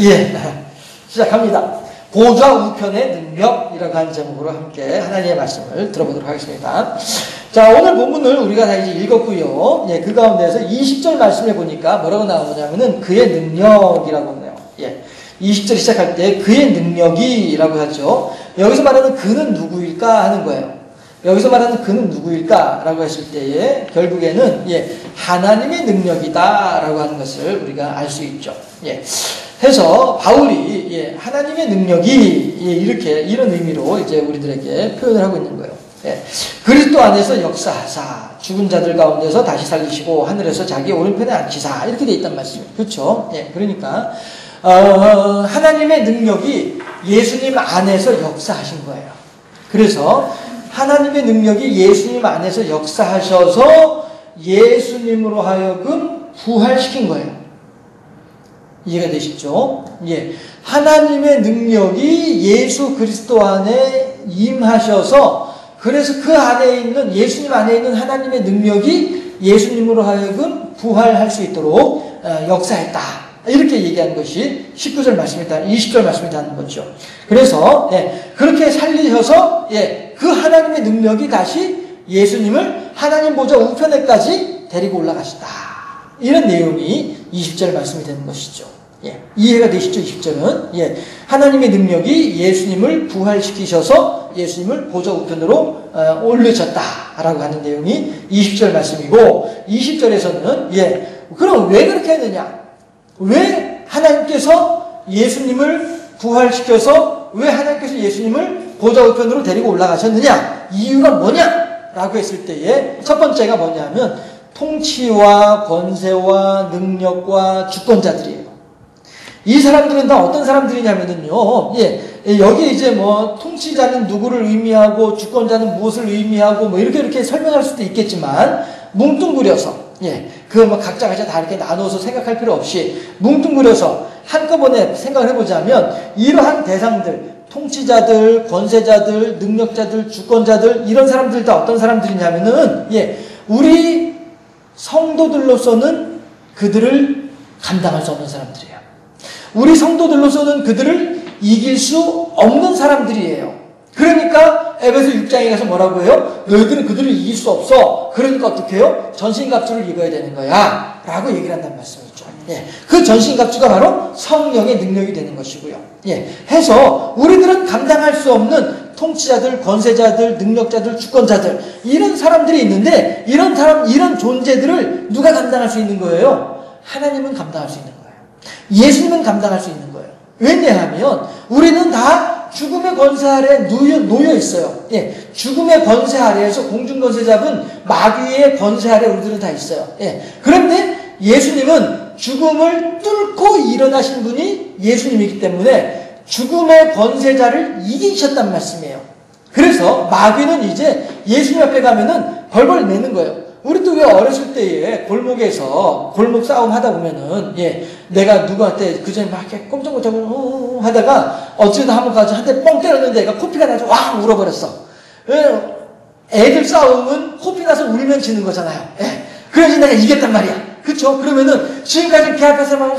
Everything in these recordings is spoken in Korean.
예, 시작합니다. 보좌 우편의 능력이라고 하는 제목으로 함께 하나님의 말씀을 들어보도록 하겠습니다. 자, 오늘 본문을 우리가 다 이제 읽었고요. 예, 그 가운데서 20절 말씀에 보니까 뭐라고 나오냐면은 그의 능력이라고 하네요. 예, 20절 시작할 때 그의 능력이라고 하죠. 여기서 말하는 그는 누구일까 하는 거예요. 여기서 말하는 그는 누구일까 라고 했을 때에 결국에는 예, 하나님의 능력이다 라고 하는 것을 우리가 알 수 있죠. 예. 해서 바울이 예, 하나님의 능력이 예, 이렇게 이런 의미로 이제 우리들에게 표현을 하고 있는 거예요. 예, 그리스도 안에서 역사하사 죽은 자들 가운데서 다시 살리시고 하늘에서 자기 오른편에 앉히사 이렇게 돼 있단 말씀이에요. 그렇죠? 예, 그러니까 하나님의 능력이 예수님 안에서 역사하신 거예요. 그래서 하나님의 능력이 예수님 안에서 역사하셔서 예수님으로 하여금 부활시킨 거예요. 이해가 되시죠? 예. 하나님의 능력이 예수 그리스도 안에 임하셔서 그래서 그 안에 있는 예수님 안에 있는 하나님의 능력이 예수님으로 하여금 부활할 수 있도록 역사했다. 이렇게 얘기한 것이 19절 말씀이다. 20절 말씀이라는 거죠. 그래서 예, 그렇게 살리셔서 예, 그 하나님의 능력이 다시 예수님을 하나님 보좌 우편에까지 데리고 올라가시다. 이런 내용이 20절 말씀이 되는 것이죠. 예, 이해가 되시죠? 20절은 예, 하나님의 능력이 예수님을 부활시키셔서 예수님을 보좌 우편으로 올리셨다라고 하는 내용이 20절 말씀이고 20절에서는 예, 그럼 왜 그렇게 했느냐? 왜 하나님께서 예수님을 부활시켜서 왜 하나님께서 예수님을 보좌 우편으로 데리고 올라가셨느냐? 이유가 뭐냐? 라고 했을 때에 첫 번째가 뭐냐면 통치와 권세와 능력과 주권자들이에요. 이 사람들은 다 어떤 사람들이냐면요. 예, 여기 이제 뭐 통치자는 누구를 의미하고 주권자는 무엇을 의미하고 뭐 이렇게 설명할 수도 있겠지만 뭉뚱그려서 예, 그 뭐 각자 다 이렇게 나눠서 생각할 필요 없이 뭉뚱그려서 한꺼번에 생각을 해보자면 이러한 대상들, 통치자들, 권세자들, 능력자들, 주권자들 이런 사람들 다 어떤 사람들이냐면은 예, 우리 성도들로서는 그들을 감당할 수 없는 사람들이에요. 우리 성도들로서는 그들을 이길 수 없는 사람들이에요. 그러니까 에베소 6장에 가서 뭐라고 해요? 너희들은 그들을 이길 수 없어. 그러니까 어떻게 해요? 전신갑주를 입어야 되는 거야 라고 얘기를 한다는 말씀이죠. 예, 그 전신갑주가 바로 성령의 능력이 되는 것이고요. 예, 해서 우리들은 감당할 수 없는 통치자들, 권세자들, 능력자들, 주권자들 이런 사람들이 있는데 이런 존재들을 누가 감당할 수 있는 거예요? 하나님은 감당할 수 있는 거예요. 예수님은 감당할 수 있는 거예요. 왜냐하면 우리는 다 죽음의 권세 아래 놓여 있어요. 예, 죽음의 권세 아래에서 공중권세 잡은 마귀의 권세 아래 우리들은 다 있어요. 예, 그런데 예수님은 죽음을 뚫고 일어나신 분이 예수님이기 때문에 죽음의 권세자를 이기셨단 말씀이에요. 그래서 마귀는 이제 예수님 앞에 가면은 벌벌 매는 거예요. 우리도 왜 어렸을 때에 골목에서 골목 싸움 하다 보면은 예, 내가 누구한테 그전에 막 이렇게 꼼짝꼼짝 하다가 어쩌다 한번 가서 한 대 뻥 때렸는데 애가 코피가 나서 와 울어버렸어. 애들 싸움은 코피 나서 울면 지는 거잖아요. 예, 그래서 내가 이겼단 말이야. 그쵸? 그러면은 지금까지 걔 앞에서 막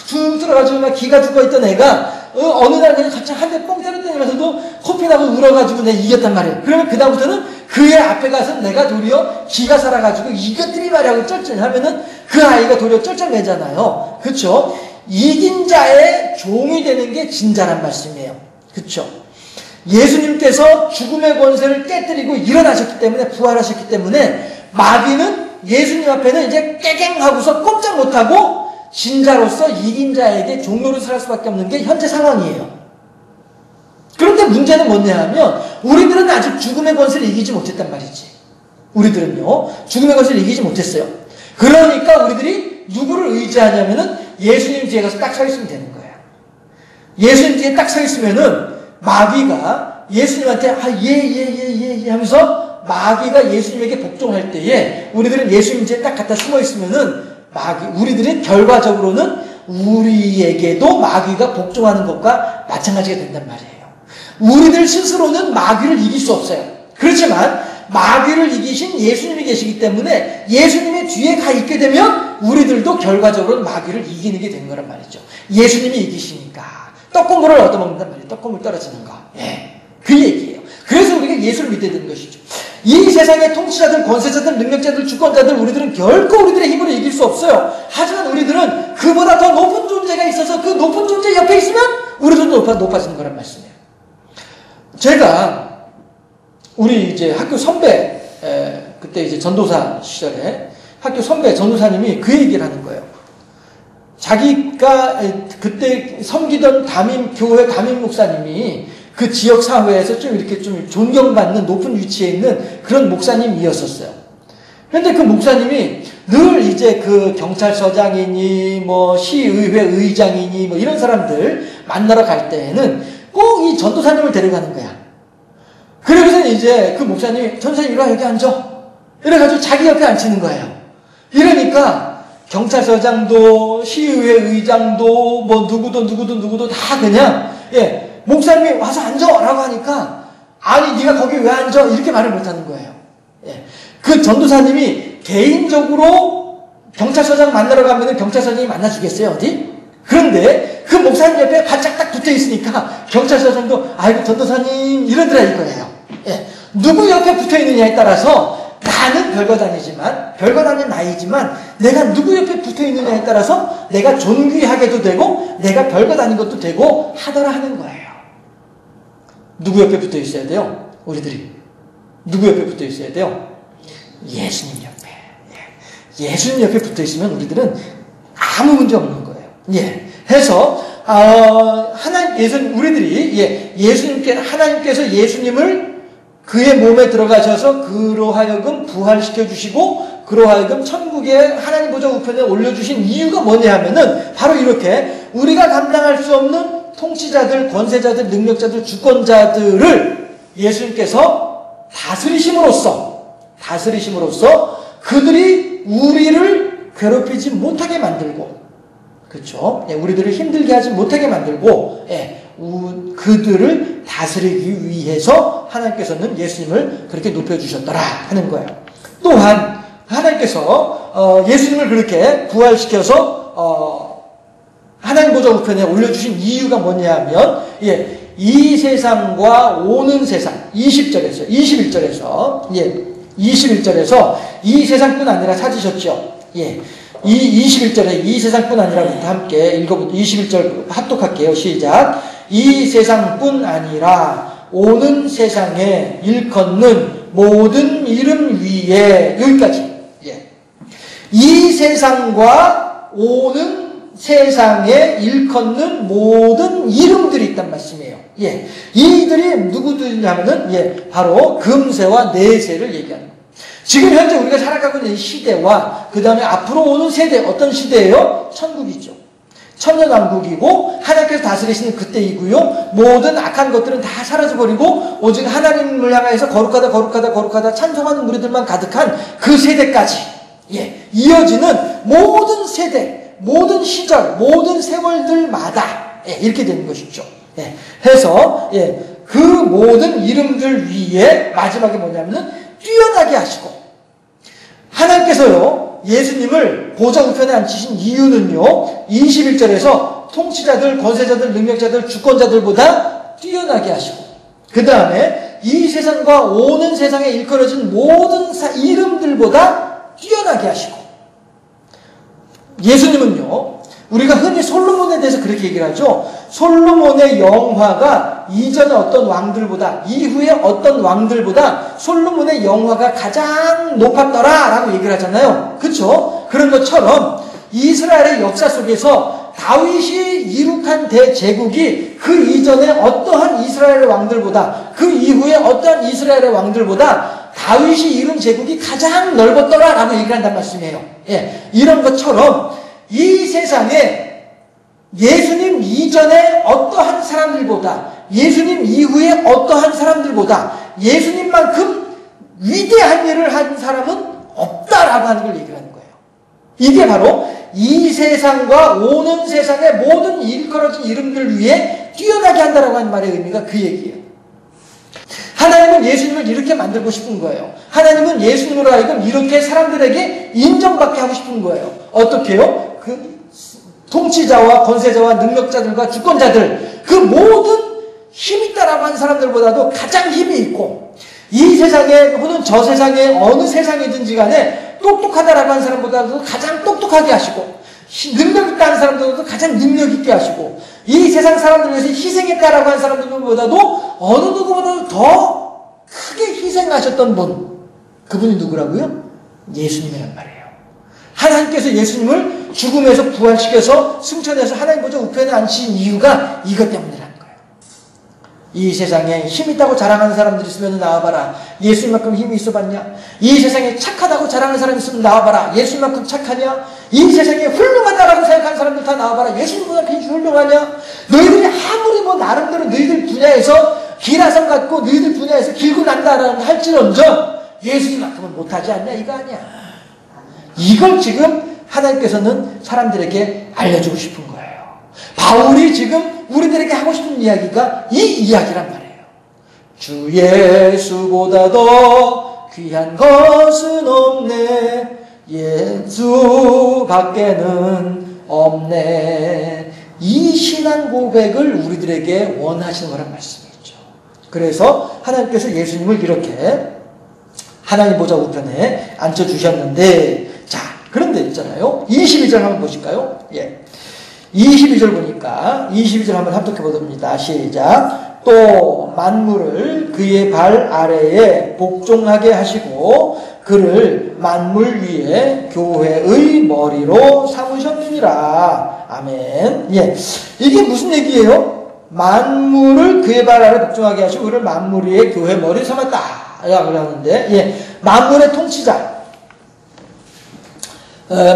쭉 들어가지고 막 기가 죽어있던 애가 어느 날 그냥 갑자기 한 대 뻥 때렸더니면서도 코피 나고 울어가지고 내가 이겼단 말이에요. 그러면 그 다음부터는 그의 앞에 가서 내가 도리어 기가 살아가지고 이것들이 말이라고 쩔쩔하면은 그 아이가 도리어 쩔쩔매잖아요. 그쵸? 이긴 자의 종이 되는 게 진짜란 말씀이에요. 그쵸? 예수님께서 죽음의 권세를 깨뜨리고 일어나셨기 때문에 부활하셨기 때문에 마귀는 예수님 앞에는 이제 깨갱하고서 꼼짝 못하고 진자로서 이긴 자에게 종로를 살 수밖에 없는 게 현재 상황이에요. 그런데 문제는 뭐냐 하면 우리들은 아직 죽음의 권세를 이기지 못했단 말이지. 우리들은요. 죽음의 권세를 이기지 못했어요. 그러니까 우리들이 누구를 의지하냐면은 예수님 뒤에 가서 딱 서 있으면 되는 거예요. 예수님 뒤에 딱 서 있으면은 마귀가 예수님한테 예 하면서 마귀가 예수님에게 복종할 때에 우리들은 예수님 뒤에 딱 갖다 숨어 있으면은 우리들은 결과적으로는 우리에게도 마귀가 복종하는 것과 마찬가지가 된단 말이에요. 우리들 스스로는 마귀를 이길 수 없어요. 그렇지만 마귀를 이기신 예수님이 계시기 때문에 예수님의 뒤에 가 있게 되면 우리들도 결과적으로 마귀를 이기는 게 되는 거란 말이죠. 예수님이 이기시니까 떡국물을 얻어먹는단 말이에요. 떡국물 떨어지는 거. 예, 그 얘기예요. 그래서 우리가 예수를 믿어야 되는 것이죠. 이 세상의 통치자들, 권세자들, 능력자들, 주권자들 우리들은 결코 우리들의 힘으로 이길 수 없어요. 하지만 우리들은 그보다 더 높은 존재가 있어서 그 높은 존재 옆에 있으면 우리도 높아지는 거란 말씀이에요. 제가 우리 이제 학교 선배, 그때 이제 전도사 시절에 학교 선배 전도사님이 그 얘기를 하는 거예요. 자기가 그때 섬기던 교회 담임 목사님이 그 지역 사회에서 좀 이렇게 좀 존경받는 높은 위치에 있는 그런 목사님이었었어요. 그런데 그 목사님이 늘 이제 그 경찰서장이니 뭐 시의회 의장이니 뭐 이런 사람들 만나러 갈 때에는 꼭 이 전도사님을 데려가는 거야. 그러고서 이제 그 목사님이 전도사님 이리 와 여기 앉아. 이래가지고 자기 옆에 앉히는 거예요. 이러니까 경찰서장도 시의회 의장도 뭐 누구도 다 그냥 목사님이 와서 앉아라고 하니까 아니 네가 거기 왜 앉아 이렇게 말을 못하는 거예요. 그 전도사님이 개인적으로 경찰서장 만나러 가면은 경찰서장이 만나주겠어요 어디? 그런데 그 목사님 옆에 바짝 딱 붙어 있으니까 경찰서장도 아이고 전도사님 이러더라 이거예요. 누구 옆에 붙어 있느냐에 따라서 나는 별거 다닌 나이지만 내가 누구 옆에 붙어 있느냐에 따라서 내가 존귀하게도 되고 내가 별거 다닌 것도 되고 하더라 하는 거예요. 누구 옆에 붙어 있어야 돼요? 우리들이 누구 옆에 붙어 있어야 돼요? 예수님 옆에. 예수님 옆에 붙어 있으면 우리들은 아무 문제 없는 거예요. 해서 우리들이 하나님께서 예수님을 그의 몸에 들어가셔서 그로 하여금 부활시켜 주시고 그로 하여금 천국에 하나님 보좌 우편에 올려주신 이유가 뭐냐 하면은 바로 이렇게 우리가 감당할 수 없는 통치자들, 권세자들, 능력자들, 주권자들을 예수님께서 다스리심으로써 그들이 우리를 괴롭히지 못하게 만들고, 그렇죠? 우리들을 힘들게 하지 못하게 만들고, 그들을 다스리기 위해서 하나님께서는 예수님을 그렇게 높여주셨더라 하는 거예요. 또한 하나님께서 예수님을 그렇게 부활시켜서 하나님 보좌 우편에 올려주신 이유가 뭐냐 하면 이 세상과 오는 세상 21절에서 이 세상뿐 아니라 찾으셨죠. 이 21절에 이 세상뿐 아니라부터 함께 읽어보죠. 21절 합독할게요. 시작. 이 세상뿐 아니라 오는 세상에 일컫는 모든 이름 위에 여기까지. 이 세상과 오는 세상에 일컫는 모든 이름들이 있단 말씀이에요. 이들이 누구들이냐면은 바로 금세와 내세를 얘기하는 거예요. 지금 현재 우리가 살아가고 있는 시대와 그 다음에 앞으로 오는 세대 어떤 시대예요? 천국이죠. 천년왕국이고 하나님께서 다스리시는 그때이고요. 모든 악한 것들은 다 사라져버리고 오직 하나님을 향해서 거룩하다 찬송하는 무리들만 가득한 그 세대까지 이어지는 모든 세대, 모든 시절, 모든 세월들마다 이렇게 되는 것이죠. 해서 그 모든 이름들 위에 마지막에 뭐냐면은 뛰어나게 하시고 하나님께서요 예수님을 보좌 우편에 앉히신 이유는요 21절에서 통치자들, 권세자들, 능력자들, 주권자들보다 뛰어나게 하시고 그 다음에 이 세상과 오는 세상에 일컬어진 모든 이름들보다 뛰어나게 하시고 예수님은요 우리가 흔히 솔로몬에 대해서 그렇게 얘기를 하죠. 솔로몬의 영화가 이전의 어떤 왕들보다 이후의 어떤 왕들보다 솔로몬의 영화가 가장 높았더라 라고 얘기를 하잖아요. 그렇죠? 그런 것처럼 이스라엘의 역사 속에서 다윗이 이룩한 대제국이 그 이전의 어떠한 이스라엘의 왕들보다 그 이후의 어떠한 이스라엘의 왕들보다 다윗이 이룬 제국이 가장 넓었더라 라고 얘기를 한단 말씀이에요. 이런 것처럼 이 세상에 예수님 이전에 어떠한 사람들보다 예수님 이후에 어떠한 사람들보다 예수님만큼 위대한 일을 한 사람은 없다라고 하는 걸 얘기하는 거예요. 이게 바로 이 세상과 오는 세상의 모든 일컬어진 이름들 위에 뛰어나게 한다라고 하는 말의 의미가 그 얘기예요. 하나님은 예수님을 이렇게 만들고 싶은 거예요. 하나님은 예수님으로 하여금 이렇게 사람들에게 인정받게 하고 싶은 거예요. 어떻게요? 그 통치자와 권세자와 능력자들과 주권자들, 그 모든 힘이 있다라고 하는 사람들보다도 가장 힘이 있고, 이 세상에 혹은 저 세상에 어느 세상이든지 간에 똑똑하다라고 하는 사람보다도 가장 똑똑하게 하시고, 능력 있다는 사람들보다도 가장 능력 있게 하시고, 이 세상 사람들을 위해서 희생했다라고 하는 사람들보다도 어느 누구보다도 더 크게 희생하셨던 분, 그분이 누구라고요? 예수님이란 말이에요. 하나님께서 예수님을 죽음에서 부활시켜서 승천해서 하나님 보좌 우편에 앉히신 이유가 이것 때문이라는 거예요. 이 세상에 힘 있다고 자랑하는 사람들이 있으면 나와봐라. 예수님만큼 힘이 있어봤냐? 이 세상에 착하다고 자랑하는 사람이 있으면 나와봐라. 예수님만큼 착하냐? 이 세상에 훌륭하다라고 생각하는 사람들 다 나와봐라. 예수님보다 훌륭하냐? 너희들이 아무리 뭐 나름대로 너희들 분야에서 기라성 같고 너희들 분야에서 길고 난다라는 할지언정 예수님만큼은 못하지 않냐? 이거 아니야. 이걸 지금 하나님께서는 사람들에게 알려주고 싶은 거예요. 바울이 지금 우리들에게 하고 싶은 이야기가 이 이야기란 말이에요. 주 예수보다 더 귀한 것은 없네. 예수 밖에는 없네. 이 신앙 고백을 우리들에게 원하시는 거란 말씀이죠. 그래서 하나님께서 예수님을 이렇게 하나님 보좌 우편에 앉혀주셨는데, 자, 그런데 있잖아요. 22절 한번 보실까요? 예. 22절 보니까 22절 한번 합독해 보렵니다. 시작. 또 만물을 그의 발 아래에 복종하게 하시고 그를 만물 위에 교회의 머리로 삼으셨느니라. 아멘. 예. 이게 무슨 얘기예요? 만물을 그의 발 아래 복종하게 하시고 그를 만물 위에 교회 머리 삼았다. 라고 하는데, 예. 만물의 통치자.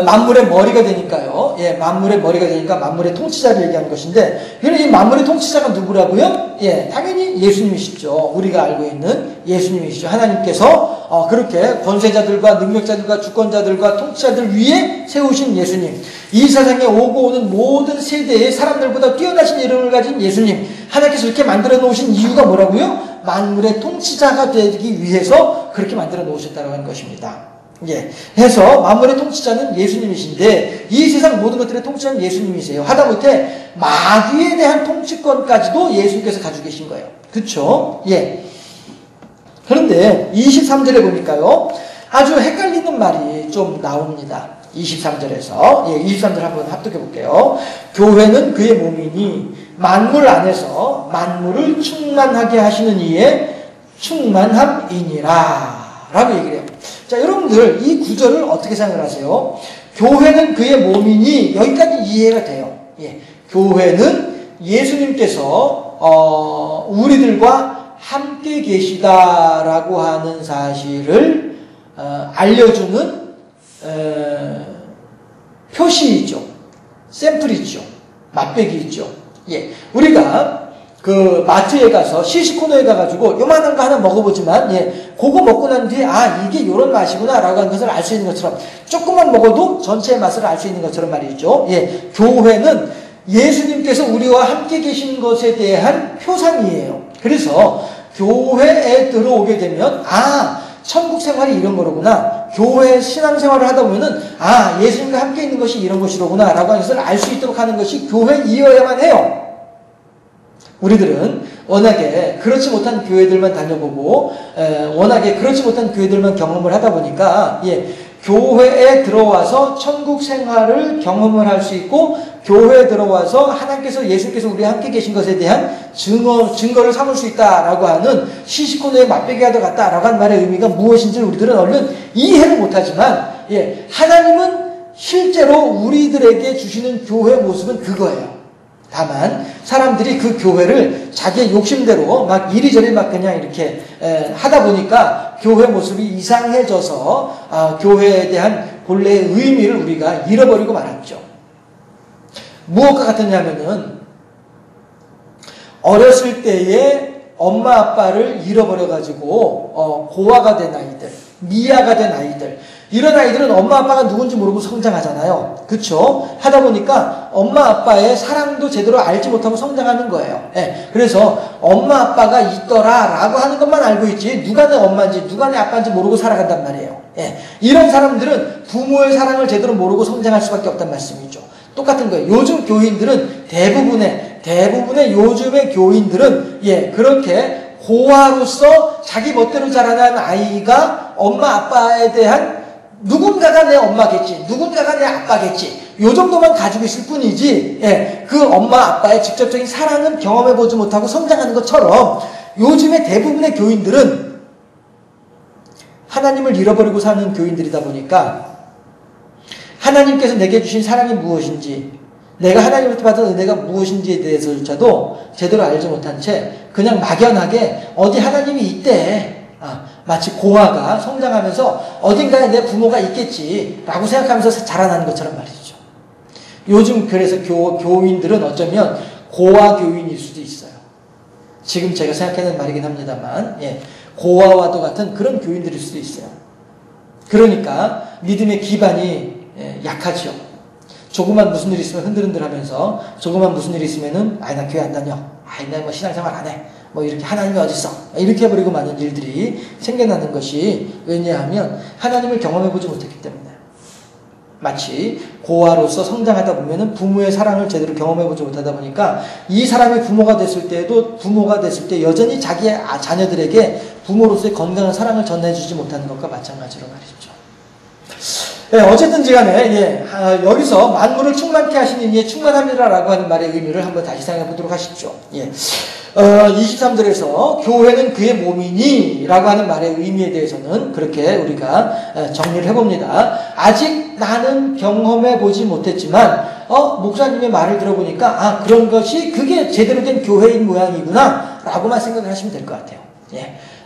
만물의 머리가 되니까요. 예, 만물의 머리가 되니까 만물의 통치자를 얘기하는 것인데, 이 만물의 통치자가 누구라고요? 예, 당연히 예수님이시죠. 우리가 알고 있는 예수님이시죠. 하나님께서 그렇게 권세자들과 능력자들과 주권자들과 통치자들 위에 세우신 예수님, 이 세상에 오고 오는 모든 세대의 사람들보다 뛰어나신 이름을 가진 예수님, 하나님께서 이렇게 만들어 놓으신 이유가 뭐라고요? 만물의 통치자가 되기 위해서 그렇게 만들어 놓으셨다는 하는 것입니다. 예. 해서 만물의 통치자는 예수님이신데 이 세상 모든 것들의 통치자는 예수님이세요. 하다못해 마귀에 대한 통치권까지도 예수님께서 가지고 계신 거예요. 그쵸? 예. 그런데 23절에 보니까요. 아주 헷갈리는 말이 좀 나옵니다. 23절에서. 예, 23절 한번 합독해 볼게요. 교회는 그의 몸이니 만물 안에서 만물을 충만하게 하시는 이의 충만함이니라. 라고 얘기를 해요. 자, 여러분들 이 구절을 어떻게 생각을 하세요? 교회는 그의 몸이니 여기까지 이해가 돼요. 예, 교회는 예수님께서 우리들과 함께 계시다라고 하는 사실을 알려주는 표시이죠. 샘플이죠. 맛배기이죠. 예, 우리가 그 마트에 가서 시식코너에 가가지고 요만한 거 하나 먹어보지만, 예, 그거 먹고 난 뒤에 아 이게 요런 맛이구나 라고 하는 것을 알 수 있는 것처럼, 조금만 먹어도 전체의 맛을 알 수 있는 것처럼 말이죠. 예, 교회는 예수님께서 우리와 함께 계신 것에 대한 표상이에요. 그래서 교회에 들어오게 되면 아 천국 생활이 이런 거로구나, 교회 신앙생활을 하다 보면은 아 예수님과 함께 있는 것이 이런 것이로구나 라고 하는 것을 알 수 있도록 하는 것이 교회이어야만 해요. 우리들은 워낙에 그렇지 못한 교회들만 다녀보고 워낙에 그렇지 못한 교회들만 경험을 하다 보니까, 예, 교회에 들어와서 천국 생활을 경험을 할 수 있고 교회에 들어와서 하나님께서 예수님께서 우리와 함께 계신 것에 대한 증거를 삼을 수 있다라고 하는 시시코너의 맛배기와 같다라고 하는 말의 의미가 무엇인지를 우리들은 얼른 이해를 못하지만, 예, 하나님은 실제로 우리들에게 주시는 교회 모습은 그거예요. 다만 사람들이 그 교회를 자기의 욕심대로 막 이리저리 막 그냥 이렇게 하다 보니까 교회 모습이 이상해져서 교회에 대한 본래의 의미를 우리가 잃어버리고 말았죠. 무엇과 같았냐면은 어렸을 때에 엄마 아빠를 잃어버려가지고 고아가 된 아이들, 미아가 된 아이들, 이런 아이들은 엄마 아빠가 누군지 모르고 성장하잖아요. 그쵸? 하다 보니까 엄마 아빠의 사랑도 제대로 알지 못하고 성장하는 거예요. 예. 그래서 엄마 아빠가 있더라 라고 하는 것만 알고 있지 누가 내 엄마인지 누가 내 아빠인지 모르고 살아간단 말이에요. 예. 이런 사람들은 부모의 사랑을 제대로 모르고 성장할 수밖에 없단 말씀이죠. 똑같은 거예요. 요즘 교인들은 대부분의 요즘의 교인들은 그렇게 고아로서 자기 멋대로 자라난 아이가 엄마 아빠에 대한 누군가가 내 엄마겠지, 누군가가 내 아빠겠지, 요 정도만 가지고 있을 뿐이지, 그 엄마 아빠의 직접적인 사랑은 경험해보지 못하고 성장하는 것처럼 요즘의 대부분의 교인들은 하나님을 잃어버리고 사는 교인들이다 보니까 하나님께서 내게 주신 사랑이 무엇인지, 내가 하나님으로부터 받은 은혜가 무엇인지에 대해서조차도 제대로 알지 못한 채 그냥 막연하게 어디 하나님이 있대, 마치 고아가 성장하면서 어딘가에 내 부모가 있겠지라고 생각하면서 자라나는 것처럼 말이죠. 요즘 그래서 교인들은 어쩌면 고아 교인일 수도 있어요. 지금 제가 생각하는 말이긴 합니다만, 고아와도 같은 그런 교인들일 수도 있어요. 그러니까 믿음의 기반이 약하죠. 조그만 무슨 일 있으면 흔들흔들하면서, 조그만 무슨 일 있으면은 나 교회 안 다녀, 나 뭐 신앙생활 안 해, 뭐 이렇게 하나님이 어딨어, 이렇게 해버리고 많은 일들이 생겨나는 것이 왜냐하면 하나님을 경험해보지 못했기 때문에. 마치 고아로서 성장하다 보면은 부모의 사랑을 제대로 경험해보지 못하다 보니까 이 사람이 부모가 됐을 때 여전히 자기의 자녀들에게 부모로서의 건강한 사랑을 전해주지 못하는 것과 마찬가지로 말이죠. 어쨌든지 간에 여기서 만물을 충만케 하시는 이의 충만함이라고 하는 말의 의미를 한번 다시 생각해 보도록 하시죠. 23절에서 교회는 그의 몸이니 라고 하는 말의 의미에 대해서는 그렇게 우리가 정리를 해봅니다. 아직 나는 경험해 보지 못했지만 목사님의 말을 들어보니까 그런 것이 그게 제대로 된 교회인 모양이구나 라고만 생각을 하시면 될 것 같아요.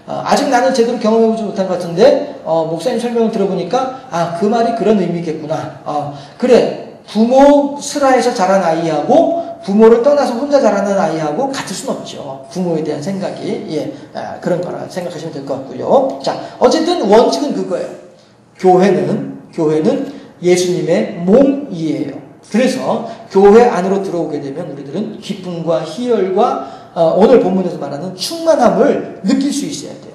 아직 나는 제대로 경험해보지 못한 것 같은데 목사님 설명을 들어보니까 그 말이 그런 의미겠구나. 그래, 부모 슬하에서 자란 아이하고 부모를 떠나서 혼자 자라는 아이하고 같을 수는 없죠. 부모에 대한 생각이 그런 거라 생각하시면 될 것 같고요. 자, 어쨌든 원칙은 그거예요. 교회는 예수님의 몸이에요. 그래서 교회 안으로 들어오게 되면 우리들은 기쁨과 희열과 오늘 본문에서 말하는 충만함을 느낄 수 있어야 돼요.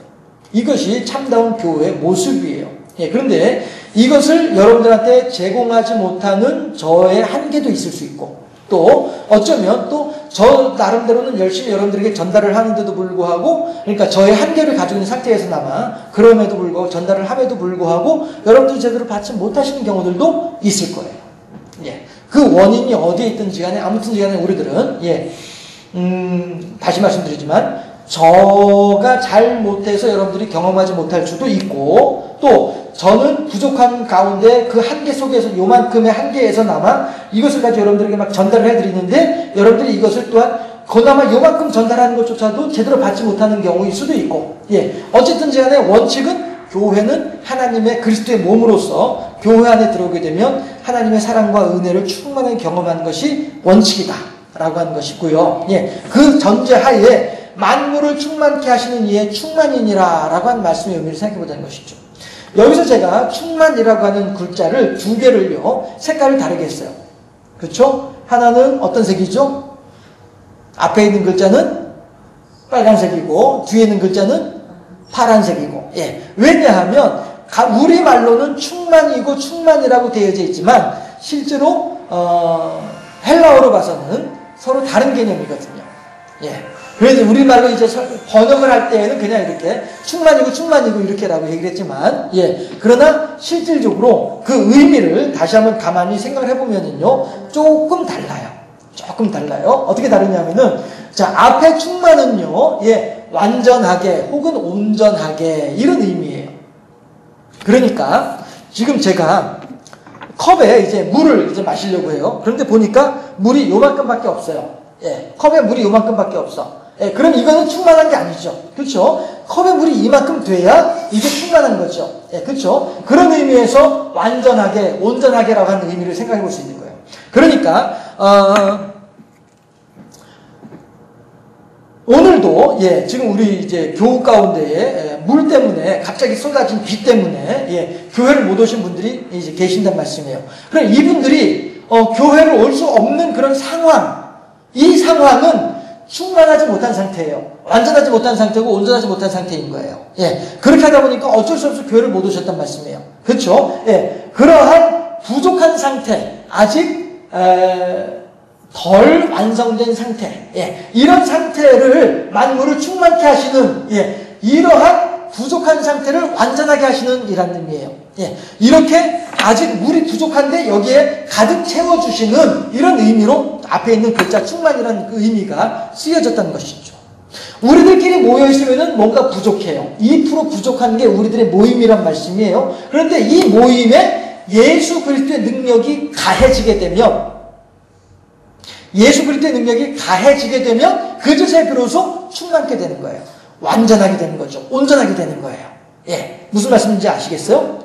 이것이 참다운 교회의 모습이에요. 그런데 이것을 여러분들한테 제공하지 못하는 저의 한계도 있을 수 있고, 또 어쩌면 또 저 나름대로는 열심히 여러분들에게 전달을 하는데도 불구하고, 그러니까 저의 한계를 가지고 있는 상태에서나마 그럼에도 불구하고 전달을 함에도 불구하고 여러분들이 제대로 받지 못하시는 경우들도 있을 거예요. 그 원인이 어디에 있든지 간에 아무튼지 간에 우리들은 다시 말씀드리지만 저가 잘못해서 여러분들이 경험하지 못할 수도 있고, 또 저는 부족한 가운데 그 한계 속에서 요만큼의 한계에서나마 이것을 가지고 여러분들에게 막 전달을 해드리는데 여러분들이 이것을 또한 그나마 요만큼 전달하는 것조차도 제대로 받지 못하는 경우일 수도 있고, 어쨌든지 간에 원칙은 교회는 하나님의 그리스도의 몸으로서 교회 안에 들어오게 되면 하나님의 사랑과 은혜를 충만하게 경험하는 것이 원칙이다 라고 하는 것이고요. 그 전제하에 만물을 충만케 하시는 이의 충만이니라 라고 하는 말씀의 의미를 생각해 보자는 것이죠. 여기서 제가 충만이라고 하는 글자를 두 개를요, 색깔을 다르게 했어요. 그렇죠? 하나는 어떤 색이죠? 앞에 있는 글자는 빨간색이고 뒤에 있는 글자는 파란색이고. 왜냐하면 우리말로는 충만이고 충만이라고 되어져 있지만 실제로 헬라어로 봐서는 서로 다른 개념이거든요. 그래서 우리말로 이제 번역을 할 때에는 그냥 이렇게 충만이고 이렇게라고 얘기를 했지만, 그러나 실질적으로 그 의미를 다시 한번 가만히 생각을 해보면은요, 조금 달라요. 어떻게 다르냐면은, 자, 앞에 충만은요, 완전하게 혹은 온전하게 이런 의미예요. 그러니까 지금 제가 컵에 이제 물을 이제 마시려고 해요. 그런데 보니까 물이 요만큼밖에 없어요. 컵에 물이 요만큼밖에 없어. 그럼 이거는 충만한 게 아니죠. 그렇죠? 컵에 물이 이만큼 돼야 이게 충만한 거죠. 그렇죠? 그런 의미에서 완전하게, 온전하게라고 하는 의미를 생각해 볼 수 있는 거예요. 그러니까 오늘도 지금 우리 이제 교우 가운데에 물 때문에 갑자기 쏟아진 비 때문에 교회를 못 오신 분들이 이제 계신단 말씀이에요. 그럼 이분들이 교회를 올 수 없는 그런 상황, 이 상황은 충만하지 못한 상태예요. 완전하지 못한 상태고 온전하지 못한 상태인 거예요. 그렇게 하다 보니까 어쩔 수 없이 교회를 못 오셨단 말씀이에요. 그렇죠? 그러한 부족한 상태, 아직 덜 완성된 상태, 이런 상태를 만물을 충만케 하시는 이러한 부족한 상태를 완전하게 하시는 이란 의미예요. 이렇게 아직 물이 부족한데 여기에 가득 채워주시는 이런 의미로 앞에 있는 글자 충만이라는 그 의미가 쓰여졌다는 것이죠. 우리들끼리 모여있으면 뭔가 부족해요. 2% 부족한 게 우리들의 모임이란 말씀이에요. 그런데 이 모임에 예수 그리스도의 능력이 가해지게 되면 그것에 비로소 충만케 되는 거예요. 완전하게 되는 거죠. 온전하게 되는 거예요. 무슨 말씀인지 아시겠어요?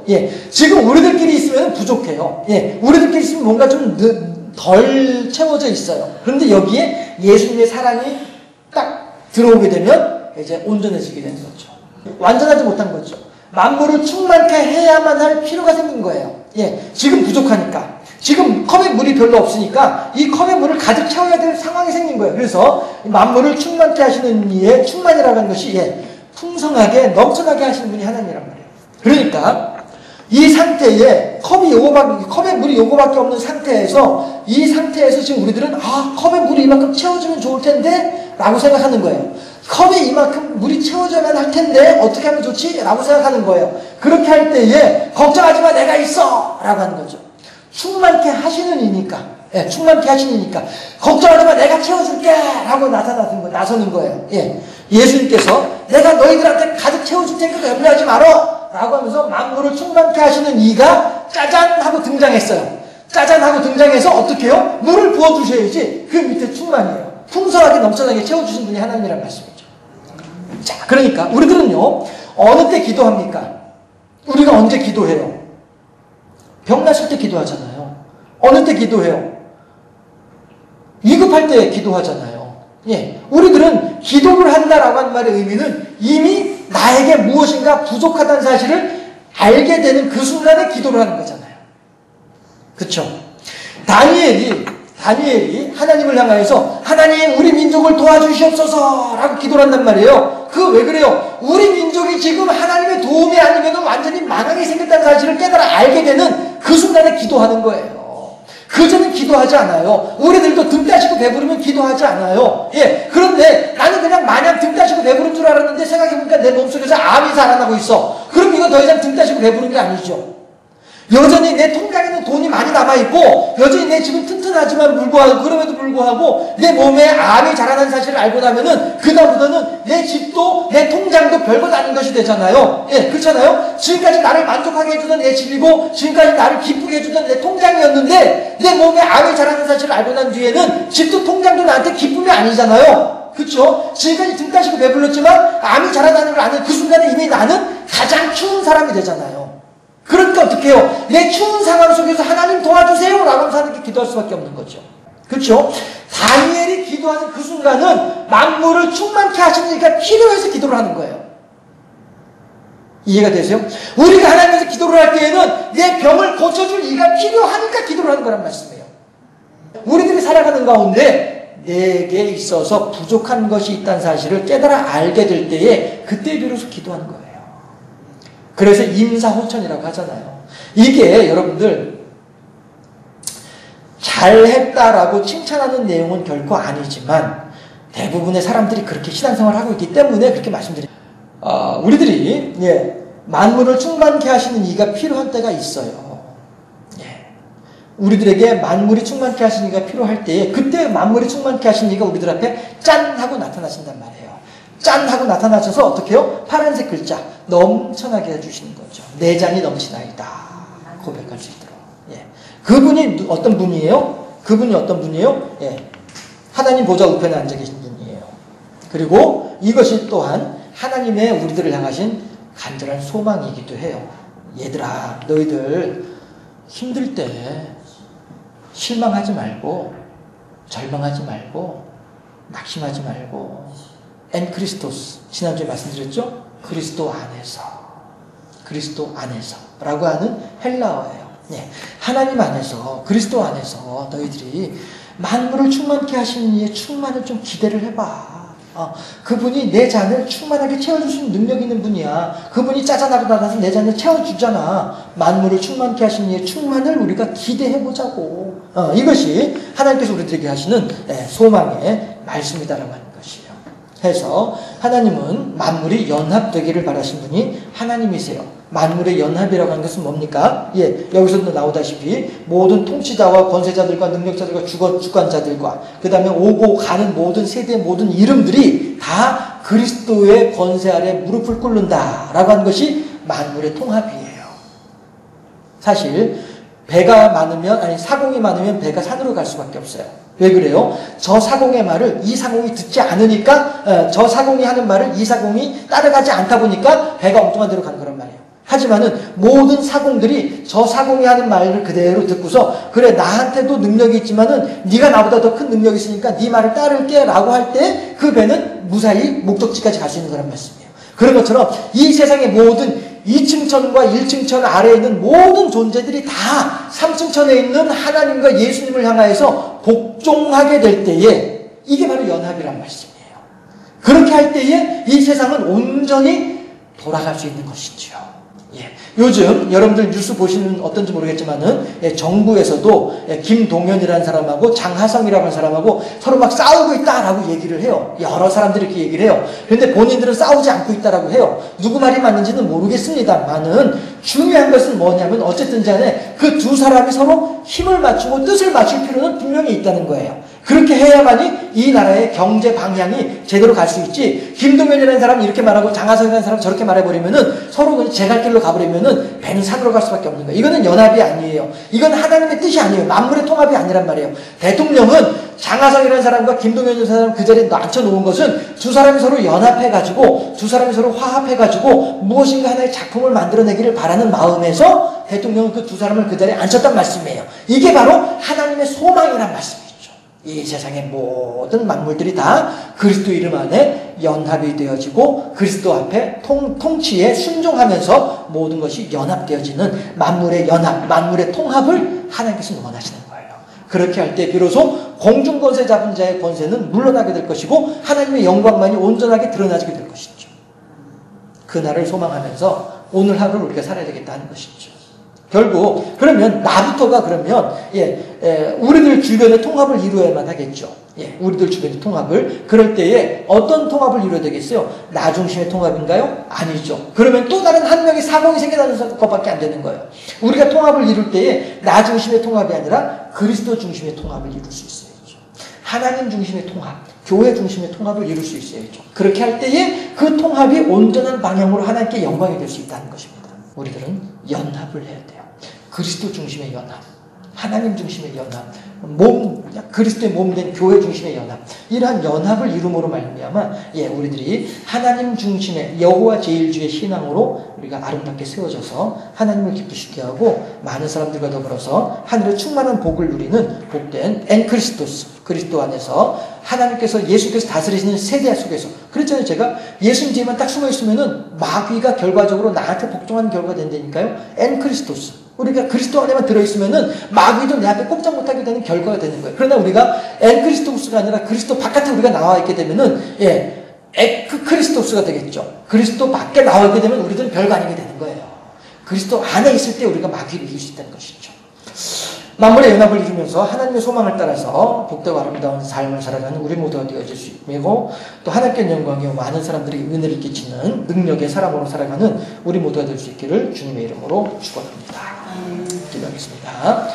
지금 우리들끼리 있으면 부족해요. 우리들끼리 있으면 뭔가 좀 덜 채워져 있어요. 그런데 여기에 예수님의 사랑이 딱 들어오게 되면 이제 온전해지게 되는 거죠. 완전하지 못한 거죠. 만물을 충만케 해야만 할 필요가 생긴 거예요. 지금 부족하니까. 지금 컵에 물이 별로 없으니까 이 컵에 물을 가득 채워야 될 상황이 생긴 거예요. 그래서 만물을 충만케 하시는 이의 충만이라고 하는 것이 풍성하게 넘쳐나게 하시는 분이 하나님이란 말이에요. 그러니까 이 상태에 컵에 물이 요거밖에 없는 상태에서 이 상태에서 지금 우리들은 컵에 물이 이만큼 채워주면 좋을 텐데 라고 생각하는 거예요. 컵에 이만큼 물이 채워져야만 할 텐데 어떻게 하면 좋지? 라고 생각하는 거예요. 그렇게 할 때에 걱정하지 마 내가 있어! 라고 하는 거죠. 충만케 하시는 이니까 걱정하지 마 내가 채워줄게! 라고 나서는 거예요. 예수님께서 내가 너희들한테 가득 채워줄 테니까 염려하지 말어! 라고 하면서 만물을 충만케 하시는 이가 짜잔 하고 등장했어요. 짜잔 하고 등장해서 어떻게 해요? 물을 부어주셔야지 그 밑에 충만이에요. 풍성하게 넘쳐나게 채워주신 분이 하나님이란 말씀이죠. 자, 그러니까 우리들은요 어느 때 기도합니까? 우리가 언제 기도해요? 병났을 때 기도하잖아요. 어느 때 기도해요? 위급할 때 기도하잖아요. 우리들은 기도를 한다라고 하는 말의 의미는 이미 나에게 무엇인가 부족하다는 사실을 알게 되는 그 순간에 기도를 하는 거잖아요. 그렇죠? 다니엘이 하나님을 향하여서 하나님 우리 민족을 도와주시옵소서 라고 기도를 한단 말이에요. 그거 왜 그래요? 우리 민족이 지금 하나님의 도움이 아니면 완전히 망하게 생겼다는 사실을 깨달아 알게 되는 그 순간에 기도하는 거예요. 그전엔 기도하지 않아요. 우리들도 등 따시고 배부르면 기도하지 않아요. 그런데 나는 그냥 마냥 등 따시고 배부른 줄 알았는데 생각해보니까 내 몸속에서 암이 살아나고 있어. 그럼 이거 더 이상 등 따시고 배부른 게 아니죠. 여전히 내 통장에는 돈이 많이 남아있고 여전히 내 집은 튼튼하지만 불구하고 그럼에도 불구하고 내 몸에 암이 자라는 사실을 알고 나면은 그다음부터는 내 집도 내 통장도 별것 아닌 것이 되잖아요. 그렇잖아요. 지금까지 나를 만족하게 해주던 내 집이고 지금까지 나를 기쁘게 해주던 내 통장이었는데 내 몸에 암이 자라는 사실을 알고 난 뒤에는 집도 통장도 나한테 기쁨이 아니잖아요. 그렇죠? 지금까지 등 따시고 배불렀지만 암이 자라나는 걸 아는 그 순간에 이미 나는 가장 추운 사람이 되잖아요. 그러니까 어떻게 해요? 내 추운 상황 속에서 하나님 도와주세요 라고 하면서 하나님께 기도할 수밖에 없는 거죠. 그렇죠? 다니엘이 기도하는 그 순간은 만물을 충만케 하시니까 필요해서 기도를 하는 거예요. 이해가 되세요? 우리가 하나님께서 기도를 할 때에는 내 병을 고쳐줄 이가 필요하니까 기도를 하는 거란 말씀이에요. 우리들이 살아가는 가운데 내게 있어서 부족한 것이 있다는 사실을 깨달아 알게 될 때에 그때 비로소 기도하는 거예요. 그래서 임사호천이라고 하잖아요. 이게 여러분들 잘했다라고 칭찬하는 내용은 결코 아니지만 대부분의 사람들이 그렇게 신앙생활을 하고 있기 때문에 그렇게 말씀드립니다. 우리들이 만물을 충만케 하시는 이가 필요한 때가 있어요. 우리들에게 만물이 충만케 하시는 이가 필요할 때에 그때 만물이 충만케 하시는 이가 우리들 앞에 짠 하고 나타나신단 말이에요. 짠 하고 나타나셔서 어떻게 해요? 파란색 글자 넘쳐나게 해주시는 거죠. 내장이 넘치나이다 고백할 수 있도록. 그분이 어떤 분이에요? 하나님 보좌 우편에 앉아 계신 분이에요. 그리고 이것이 또한 하나님의 우리들을 향하신 간절한 소망이기도 해요. 얘들아 너희들 힘들 때 실망하지 말고 절망하지 말고 낙심하지 말고 엔크리스토스 지난주에 말씀드렸죠? 그리스도 안에서. 그리스도 안에서 라고 하는 헬라어예요. 네. 하나님 안에서, 그리스도 안에서 너희들이 만물을 충만케 하시는 이의 충만을 좀 기대를 해봐. 그분이 내 잔을 충만하게 채워주시는 능력 있는 분이야. 그분이 짜잔하고 나가서 내 잔을 채워주잖아. 만물을 충만케 하시는 이의 충만을 우리가 기대해보자고. 이것이 하나님께서 우리들에게 하시는 소망의 말씀이다라고 하는 것이에요. 해서 하나님은 만물이 연합되기를 바라신 분이 하나님이세요. 만물의 연합이라고 하는 것은 뭡니까? 여기서도 나오다시피 모든 통치자와 권세자들과 능력자들과 주관자들과 그 다음에 오고 가는 모든 세대의 모든 이름들이 다 그리스도의 권세 아래 무릎을 꿇는다 라고 하는 것이 만물의 통합이에요. 사실 배가 많으면, 아니 사공이 많으면 배가 산으로 갈 수밖에 없어요. 왜 그래요? 저 사공의 말을 이 사공이 듣지 않으니까, 저 사공이 하는 말을 이 사공이 따라가지 않다 보니까 배가 엉뚱한 데로 가는 거란 말이에요. 하지만은 모든 사공들이 저 사공이 하는 말을 그대로 듣고서 그래 나한테도 능력이 있지만은 네가 나보다 더 큰 능력이 있으니까 네 말을 따를게 라고 할 때 그 배는 무사히 목적지까지 갈 수 있는 거란 말씀이에요. 그런 것처럼 이 세상의 모든 2층 천과 1층 천 아래에 있는 모든 존재들이 다 3층 천에 있는 하나님과 예수님을 향하여서 복종하게 될 때에 이게 바로 연합이란 말씀이에요. 그렇게 할 때에 이 세상은 온전히 돌아갈 수 있는 것이죠. 요즘 여러분들 뉴스 보시는 어떤지 모르겠지만은 정부에서도 김동연이라는 사람하고 장하성이라는 사람하고 서로 막 싸우고 있다라고 얘기를 해요. 여러 사람들이 이렇게 얘기를 해요. 그런데 본인들은 싸우지 않고 있다라고 해요. 누구 말이 맞는지는 모르겠습니다만은 중요한 것은 뭐냐면 어쨌든 간에 그 두 사람이 서로 힘을 맞추고 뜻을 맞출 필요는 분명히 있다는 거예요. 그렇게 해야만이 이 나라의 경제 방향이 제대로 갈 수 있지. 김동연이라는 사람이 이렇게 말하고 장하성이라는 사람이 저렇게 말해버리면은 서로 그냥 제 갈 길로 가버리면은 배는 산으로 갈 수밖에 없는 거예요. 이거는 연합이 아니에요. 이건 하나님의 뜻이 아니에요. 만물의 통합이 아니란 말이에요. 대통령은 장하성이라는 사람과 김동연이라는 사람 그 자리에 앉혀놓은 것은 두 사람이 서로 연합해가지고 두 사람이 서로 화합해가지고 무엇인가 하나의 작품을 만들어내기를 바라는 마음에서 대통령은 그 두 사람을 그 자리에 앉혔단 말씀이에요. 이게 바로 하나님의 소망이란 말씀이죠. 이 세상의 모든 만물들이 다 그리스도 이름 안에 연합이 되어지고 그리스도 앞에 통치에 순종하면서 모든 것이 연합되어지는 만물의 연합, 만물의 통합을 하나님께서 원하시는 거예요. 그렇게 할 때 비로소 공중권세 잡은 자의 권세는 물러나게 될 것이고 하나님의 영광만이 온전하게 드러나게 될 것이죠. 그날을 소망하면서 오늘 하루를 우리가 살아야 되겠다는 것이죠. 결국 그러면 나부터가 그러면 우리들 주변의 통합을 이루어야만 하겠죠. 우리들 주변의 통합을. 그럴 때에 어떤 통합을 이루어야 되겠어요? 나 중심의 통합인가요? 아니죠. 그러면 또 다른 한 명의 사공이 생겨나는 것밖에 안 되는 거예요. 우리가 통합을 이룰 때에 나 중심의 통합이 아니라 그리스도 중심의 통합을 이룰 수 있어야죠. 하나님 중심의 통합, 교회 중심의 통합을 이룰 수 있어야죠. 그렇게 할 때에 그 통합이 온전한 방향으로 하나님께 영광이 될 수 있다는 것입니다. 우리들은 연합을 해야 돼요. 그리스도 중심의 연합, 하나님 중심의 연합, 그리스도의 몸된 교회 중심의 연합, 이러한 연합을 이룸으로 말미암아 우리들이 하나님 중심의 여호와 제일주의 신앙으로 우리가 아름답게 세워져서 하나님을 기쁘시게 하고 많은 사람들과 더불어서 하늘의 충만한 복을 누리는 복된 엔크리스토스, 그리스도 안에서 하나님께서 예수께서 다스리시는 세대 속에서. 그랬잖아요. 제가 예수님 뒤에만 딱 숨어 있으면은 마귀가 결과적으로 나한테 복종하는 결과가 된다니까요. 엔크리스토스. 우리가 그리스도 안에만 들어있으면은 마귀도 내 앞에 꼼짝 못하게 되는 결과가 되는 거예요. 그러나 우리가 엔크리스토스가 아니라 그리스도 바깥에 우리가 나와 있게 되면은 에크크리스토스가 되겠죠. 그리스도 밖에 나와 있게 되면 우리들은 별거 아니게 되는 거예요. 그리스도 안에 있을 때 우리가 마귀를 이길 수 있다는 것이죠. 만물의 연합을 이루면서 하나님의 소망을 따라서 복되고 아름다운 삶을 살아가는 우리 모두가 되어질 수 있고, 또 하나님께 영광이요 많은 사람들이 은혜를 끼치는 능력의 사람으로 살아가는 우리 모두가 될 수 있기를 주님의 이름으로 축원합니다. 기도하겠습니다.